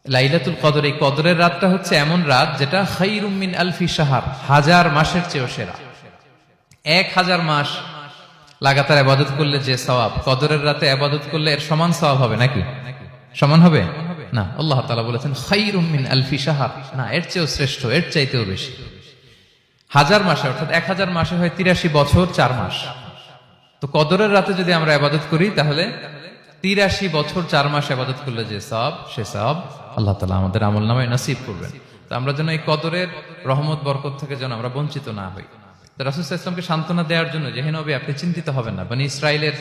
লাইলাতুল কদর, এই কদরের রাতটা হচ্ছে এমন রাত যেটা খায়রুম মিন আলফি শাহর, হাজার মাসের চেয়েও সেরা। 1000 মাস লাগাতার ইবাদত করলে যে সওয়াব, কদরের রাতে ইবাদত করলে এর সমান সওয়াব হবে নাকি? সমান হবে না। আল্লাহ তাআলা বলেছেন খায়রুম মিন আলফি শাহর, না, এর চেয়েও শ্রেষ্ঠ, এর চাইতেও বেশি। 1000 মাসে, অর্থাৎ 1000 মাসে হয় 83 বছর 4 মাস। তো কদরের রাতে যদি আমরা ইবাদত করি তাহলে 83 বছর 4 মাস ইবাদত করলে যে সওয়াব, সে সওয়াব আল্লাহ তাআলা আমাদের আমলনামায় নসিব করবেন। তো আমরা যেন এই কদরের রহমত বরকত থেকে যেন আমরা বঞ্চিত না হই। তো রাসূল সাল্লাল্লাহু আলাইহি ওয়াসাল্লামকে সান্ত্বনা দেওয়ার জন্য, যে হে নবী আপনি চিন্তিত হবেন না, বনি ইসরাইলের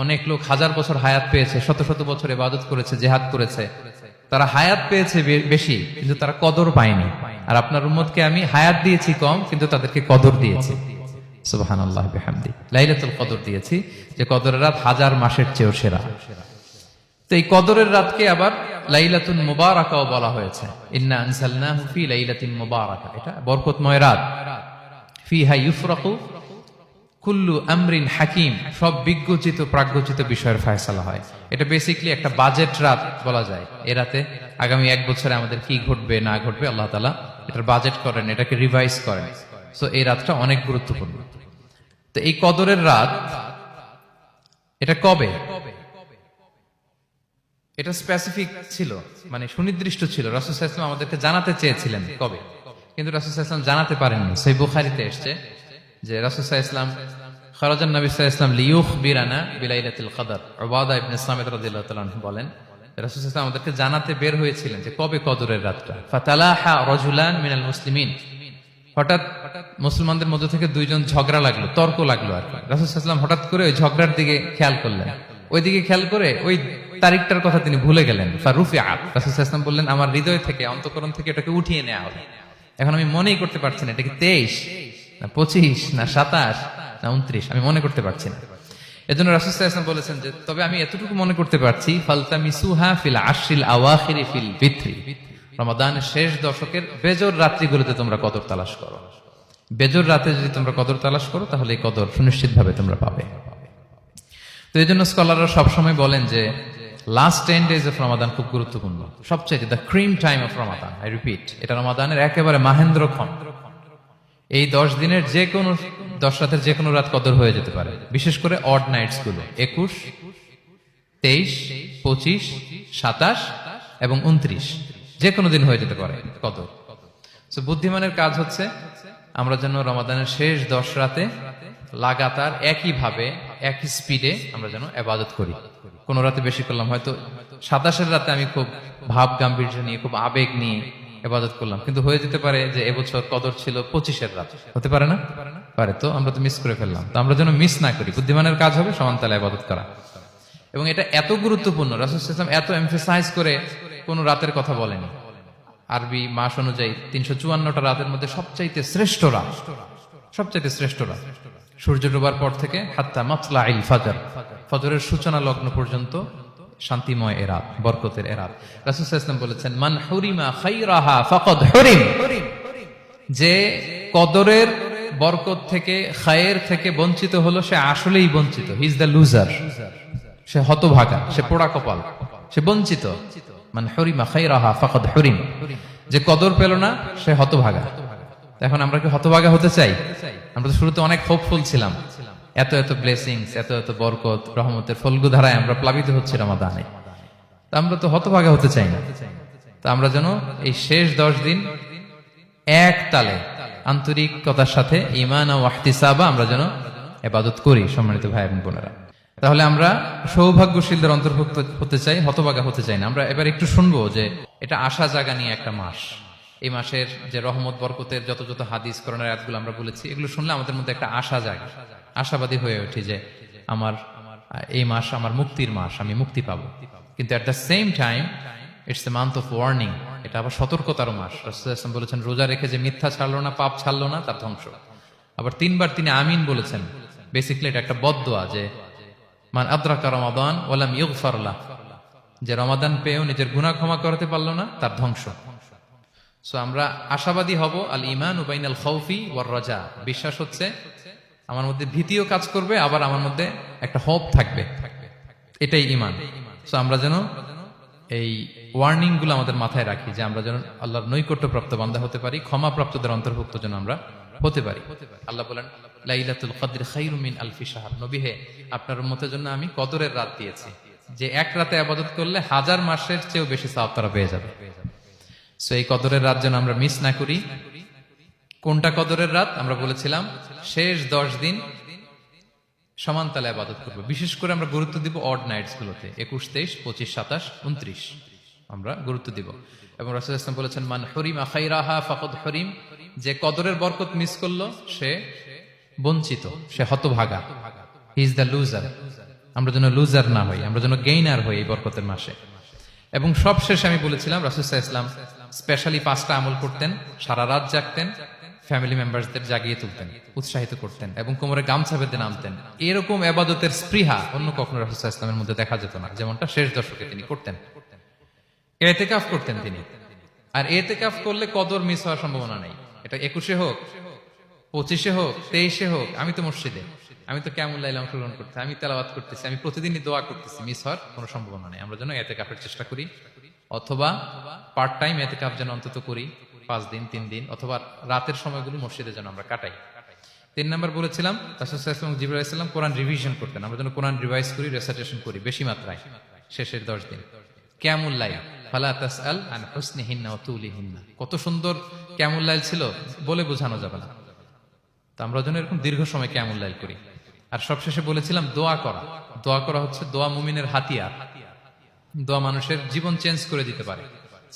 অনেক লোক 1000 বছর হায়াত পেয়েছে, শত শত বছর ইবাদত করেছে, জিহাদ করেছে, তারা হায়াত পেয়েছে বেশি কিন্তু তারা কদর পায়নি। আর আপনার উম্মতকে আমি হায়াত দিয়েছি কম কিন্তু তাদেরকে কদর দিয়েছি। সুবহানাল্লাহ বিহামদি, লাইলাতুল কদর দিয়েছি, যে কদরের রাত 1000 মাসের চেয়েও সেরা। তো এই কদরের রাতকে আবার লাইলাতুন মুবারাকাও বলা হয়েছে। ইন্না আনজালনাহু ফি লাইলাতিন মুবারাকা, এটা বরকতময় রাত। ফিহা ইউফরাকু কুল্লু আমরিন হাকিম, সব বিজ্ঞচিত প্রাজ্ঞচিত বিষয়ের ফয়সালা হয়। এটা বেসিক্যালি একটা বাজেট রাত বলা যায়। এ রাতে আগামী 1 বছরে আমাদের কি ঘটবে না ঘটবে আল্লাহ তাআলা এটার বাজেট করেন, এটাকে রিভাইজ করেন। সো এই রাতটা অনেক গুরুত্বপূর্ণ। তো এই কদরের রাত, এটা কবে, এটা স্পেসিফিক ছিল, মানে সুনির্দিষ্ট ছিল। রাসূল সাল্লাল্লাহু আলাইহি ওয়াসাল্লাম আমাদেরকে জানাতে চেয়েছিলেন কবে, কিন্তু রাসূল সাল্লাল্লাহু আলাইহি ওয়াসাল্লাম জানাতে পারেননি। সহিহ বুখারীতে এসেছে যে রাসূল সাল্লাল্লাহু আলাইহি ওয়াসাল্লাম খারাজান নবী সাল্লাল্লাহু আলাইহি ওয়াসাল্লাম লিয়ুখবিরানা বিলাইলাতিল কদর। উবাদা ইবনে সামিত রাদিয়াল্লাহু তাআলা আনহু বলেন, রাসূল সাল্লাল্লাহু আলাইহি ওয়াসাল্লাম আমাদেরকে জানাতে বের হয়েছিলেন যে কবে কদরের রাতটা। ফাতালাহা রাজুলান মিনাল মুসলিমিন, হঠাৎ মুসলমানদের মধ্য থেকে দুইজন ঝগড়া লাগলো, তর্ক লাগলো আর কি। রাসূল সাল্লাল্লাহু আলাইহি ওয়াসাল্লাম হঠাৎ করে ওই ঝগড়ার দিকে খেয়াল করলেন, ওইদিকে খেয়াল করে ওই তারিখটার কথা তিনি ভুলে গেলেন। ফারুফিআত, রাসূল সাল্লাল্লাহু আলাইহি ওয়াসাল্লাম বললেন আমার হৃদয় থেকে, অন্তঃকরণ থেকে এটাকে উঠিয়ে নেওয়া হলো। এখন আমি মনেই করতে পারছি না এটা কি 23 না 25 না 27 না 29, আমি মনে করতে পারছি না। এজন্য রাসূল সাল্লাল্লাহু আলাইহি ওয়াসাল্লাম বলেছেন যে তবে আমি এতটুকু মনে করতে পারছি, ফালতামিসুহা ফিল আশরিল আওয়াখিরি ফিল বিত্রি, রমাদানের শেষ দশকের বেজর রাত্রিগুলোতে তোমরা কদর তালাশ করো। বেজর রাতে যদি তোমরা কদর তালাশ করো তাহলে এই কদর সুনিশ্চিতভাবে তোমরা পাবে। তো এই জন্য স্কলাররা সবসময় বলেন যে লাস্ট 10 days অফ রমাদান খুব গুরুত্বপূর্ণ, সবচেয়ে the cream time of Ramadan. I repeat, এটা রমাদানের একেবারে মাহেন্দ্রক্ষণ। এই 10 দিনের যে কোনো 10 রাতের যে কোনো রাত কদর হয়ে যেতে পারে, বিশেষ করে অড নাইটস গুলো 21, 23, 25, 27 এবং 29, যে কোনো দিন হয়ে যেতে পারে কদর। তো বুদ্ধিমানের কাজ হচ্ছে আমরা যেন রমাদানের শেষ 10 রাতে লাগাতার একইভাবে একই স্পিডে আমরা যেন ইবাদত করি। কোন রাতে বেশি করলাম, হয়তো 27-এর রাতে আমি খুব ভাব গাম্ভীর্য নিয়ে, খুব আবেগ নিয়ে ইবাদত করলাম, কিন্তু হয়ে যেতে পারে যে এবছর কদর ছিল 25-এর রাত, হতে পারে না? পারে। তো আমরা তো মিস করে ফেললাম। তো আমরা যেন মিস না করি। বুদ্ধিমানের কাজ হবে সমান তালে ইবাদত করা। এবং এটা এত গুরুত্বপূর্ণ, রাসূল সাল্লাল্লাহু আলাইহি ওয়াসাল্লাম এত এমফাসাইজ করে কোন রাতের কথা বলেনি। আরবি মাস অনুযায়ী 354টা রাতের মধ্যে সবচাইতে শ্রেষ্ঠ রাত, সবচাইতে শ্রেষ্ঠ রাত সূর্য ডোবার পর থেকে হাত্তা মাতলাইল ফাজর, ফজরের সূচনা লগ্ন পর্যন্ত শান্তিময় এ রাত, বরকতের এ রাত। রাসূল সাল্লাল্লাহু আলাইহি ওয়াসাল্লাম বলেছেন মান হুরিমা খায়রাহা ফাকাদ হুরিম, যে কদরের বরকত থেকে, খায়ের থেকে বঞ্চিত হলো সে আসলেই বঞ্চিত। হি ইজ দ্য লুজার, সে হতভাগা, সে পোড়া কপাল, সে বঞ্চিত। মান হুরিমা খায়রাহা ফাকাদ হুরিম, যে কদর পেল না সে হতভাগা। এখন আমরা কি হতভাগা হতে চাই? আমরা তো শুরুতে অনেক হোপফুল ছিলাম, এত এত ব্লেসিংস, এত এত বরকত, রহমতের ফলগু ধারায় আমরা প্লাবিত হচ্ছি রমাদানে। তা আমরা তো হতভাগা হতে চাই না। তা আমরা যেন এই শেষ 10 দিন এক তালে আন্তরিকতার সাথে ঈমান ও ইহতিসাবা আমরা যেন ইবাদত করি। সম্মানিত ভাই এবং বোনেরা, তাহলে আমরা সৌভাগ্যশীলদের অন্তর্ভুক্ত হতে চাই, হতভাগা হতে চাই না। আমরা এবার একটু শুনবো যে এটা আশা জাগা নিয়ে একটা মাস। এই মাসের যে রহমত বরকতের যত যত হাদিস কোরআনের আয়াতগুলো আমরা বলেছি, এগুলো শুনলে আমাদের মধ্যে একটা আশা জাগে, আশাবাদী হয়ে উঠি যে আমার এই মাস আমার মুক্তির মাস, আমি মুক্তি পাবো। কিন্তু at the same time it's a month of warning, এটা আবার সতর্কতারও মাস। রাসূল সাল্লাল্লাহু আলাইহি ওয়াসাল্লাম বলেছেন রোজা রেখে যে মিথ্যা ছাড়লো না, পাপ ছাড়লো না, তার ধ্বংস। আবার 3 বার তিনি আমিন বলেছেন। বেসিক্যালি এটা একটা বদদোয়া যে মান আদরাকা রমাদান ওয়া লাম ইগফার লাহ, যে রমাদান পেয়েও নিজের গুনাহ ক্ষমা করতে পারলো না, তার ধ্বংস। সো আমরা আশাবাদী হব। আল ঈমানু বাইনাল খাউফি ওয়ার রাজা, বিশ্বাস হচ্ছে আমার মধ্যে ভীতিও কাজ করবে, আবার আমার মধ্যে একটা হোপ থাকবে, এটাই ঈমান। সো আমরা যেন এই ওয়ার্নিং গুলো আমাদের মাথায় রাখি যে আমরা যেন আল্লাহর নৈকট্যপ্রাপ্ত বান্দা হতে পারি, ক্ষমাপ্রাপ্তদের অন্তর্ভুক্ত যেন আমরা হতে পারি। আল্লাহ বলেন লাইলাতুল কদর খায়রুম মিন আলফি শাহর, নবী হে আপনার উম্মতের জন্য আমি কদরের রাত দিয়েছি, যে এক রাতে ইবাদত করলে 1000 মাসের চেয়েও বেশি সওয়াব তারা পেয়ে যাবে। সো এই কদরের রাত যেন আমরা মিস না করি। কোনটা কদরের রাত? আমরা বলেছিলাম শেষ 10 দিন সমান তালে ইবাদত করব। বিশেষ করে আমরা গুরুত্ব দিব অড নাইটস গুলোতে, 21, 23, 25, 27, 29 আমরা গুরুত্ব দিব। এবং রাসূল সাল্লাল্লাহু আলাইহি ওয়াসাল্লাম বলেছেন মান হুরিমা খায়রাহা ফাকাদ হুরিম, যে কদরের বরকত মিস করলো সে বঞ্চিত, সে হতভাগা, হি ইজ দ্য লুজার। আমরা যেন লুজার না হই, আমরা যেন গেইনার হই এই বরকতের মাসে। এবং সবশেষে আমি বলেছিলাম রাসূল সাল্লাল্লাহু আলাইহি ওয়াসাল্লাম স্পেশালি 5টা আমল করতেন, সারা রাত জাগতেন, ফ্যামিলি মেম্বারসদের জাগিয়ে তুলতেন, উৎসাহিত করতেন এবং কোমরে গামছা বেঁধে নামতেন। এরকম ইবাদতের স্পৃহা অন্য কখনো রাসূল সাল্লাল্লাহু আলাইহি ওয়াসাল্লামের মধ্যে দেখা যেত না, যেমনটা শেষ দশকে তিনি করতেন। ইতিকাফ করতেন তিনি, আর ইতিকাফ করলে কদর মিস হওয়ার সম্ভাবনা নেই। এটা 21-এ হোক, 25-এ হোক, 23-এ হোক, আমি তো মসজিদে, আমি তো কিয়ামুল লাইলে অংশগ্রহণ করতেছি, আমি তেলাওয়াত করতেছি, আমি প্রতিদিনই দোয়া করতেছি, মিস হওয়ার কোনো সম্ভাবনা নেই। আমরা যেন ইতিকাফের চেষ্টা করি, অথবা পার্ট টাইম ইতিকাফ যেন অন্তত করি 5 দিন, 3 দিন, অথবা রাতের সময়গুলো মসজিদে যেন আমরা কাটাই। 3 নাম্বার বলেছিলাম রাসূল সাল্লাল্লাহু আলাইহি ওয়াসাল্লাম, জিবরাইল আলাইহিস সালাম কোরআন রিভিশন করতেন। আমরা যেন কোরআন রিভাইজ করি, রেসাইটেশন করি বেশি মাত্রায় শেষের 10 দিন। কিয়ামুল লাইল ফালা তাসআল আন হুসনিহিন্না ওয়া তুলিহিন্না, কত সুন্দর কিয়ামুল লাইল ছিল বলে বোঝানো যাবে না। তো আমরা যেন এরকম দীর্ঘ সময় কিয়ামুল লাইল করি। আর সবশেষে বলেছিলাম দোয়া করা। দোয়া করা হচ্ছে দোয়া মুমিনের হাতিয়ার। দোয়া মানুষের জীবন চেঞ্জ করে দিতে পারে।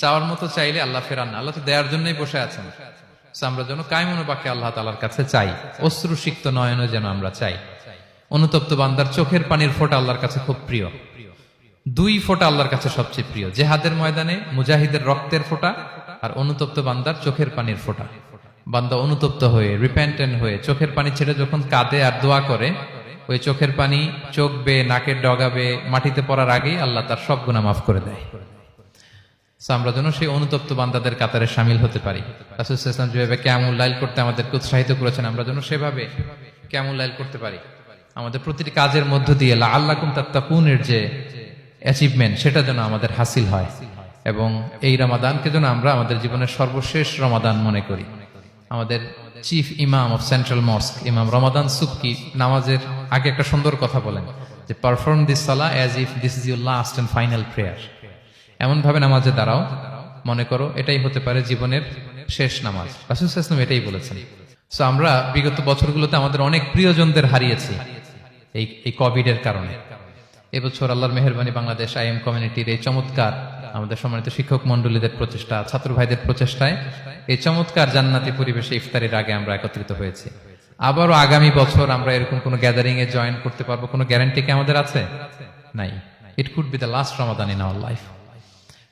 চাওয়ার মতো চাইলে আল্লাহ ফেরান না, আল্লাহ তো দেওয়ার জন্যই বসে আছেন। আমরা যেন কায়মুন বাকে আল্লাহ তাআলার কাছে চাই, অশ্রুসিক্ত নয়নে যেন আমরা চাই। অনুতপ্ত বান্দার চোখের পানির ফোঁটা আল্লাহর কাছে খুব প্রিয়। 2 ফোঁটা আল্লাহর কাছে সবচেয়ে প্রিয়, জেহাদের ময়দানে মুজাহিদের রক্তের ফোঁটা আর অনুতপ্ত বান্দার চোখের পানির ফোঁটা। বান্দা অনুতপ্ত হয়ে, রিপেন্টেন্ট হয়ে চোখের পানি ছেড়ে যখন কাঁদে আর দোয়া করে, ওই চোখের পানি চোখ বেয়ে, নাকের ডগাবে, মাটিতে পড়ার আগেই আল্লাহ তার সব গুনাহ মাফ করে দেয়। আমরা যেন সেই অনুতপ্ত বান্দাদের কাতারে শামিল হতে পারি। রাসূল সাল্লাল্লাহু আলাইহি ওয়াসাল্লাম যেভাবে কিয়ামুল লাইল করতে আমাদেরকে উৎসাহিত করেছেন, আমরা যেন সেভাবে কিয়ামুল লাইল করতে পারি। আমাদের প্রতিটি কাজের মধ্য দিয়ে লাআল্লাকুম তাত্তাকুনের যে অ্যাচিভমেন্ট, সেটা যেন আমাদের হাসিল হয়। এবং এই রমাদানকে যেন আমরা আমাদের জীবনের সর্বশেষ রমাদান মনে করি। আমাদের চিফ ইমাম অফ সেন্ট্রাল মস্ক ইমাম রমাদান সুবকি নামাজের আগে একটা সুন্দর কথা বলেন যে পারফর্ম দিস সালাহ as if this is your last and final prayer. এমন ভাবে নামাজে দাঁড়াও মনে করো এটাই হতে পারে জীবনের শেষ নামাজ। রাসূল সাল্লাল্লাহু আলাইহি ওয়াসাল্লাম এটাই বলেছেন। সো আমরা বিগত বছরগুলোতে আমাদের অনেক প্রিয়জনদের হারিয়েছি এই কোভিড এর কারণে। এবছর আল্লাহর মেহেরবানি বাংলাদেশ আইএম কমিউনিটির এই চমৎকার, আমাদের সম্মানিত শিক্ষক মন্ডলীদের প্রচেষ্টা, ছাত্র ভাইদের প্রচেষ্টায় এই চমৎকার জান্নাতি পরিবেশে ইফতারের আগে আমরা একত্রিত হয়েছি। আবারও আগামী বছর আমরা এরকম কোনো গ্যাদারিং এ জয়েন করতে পারবো, কোনো গ্যারান্টি কি আমাদের আছে? নাই। It could be the last Ramadan in our life.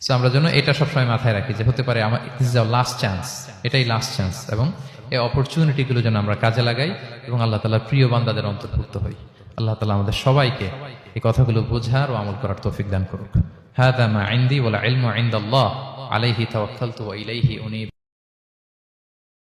So আমরা যেন এটা সবসময় মাথায় রাখি যে হতে পারে আমার this is our last chance, এটাই লাস্ট চান্স। এবং এই অপরচুনিটি গুলো যেন আমরা কাজে লাগাই এবং আল্লাহ তাআলার প্রিয় বান্দাদের অন্তর্ভুক্ত হই। আল্লাহ তাআলা আমাদের সবাইকে এই কথাগুলো বোঝার ও আমল করার তৌফিক দান করুক। হাদা মা ইনদি ওয়াল ইলমু ইনদাল্লাহ আলাইহি তাওয়াক্কালতু ওয়া ইলাইহি উনীব।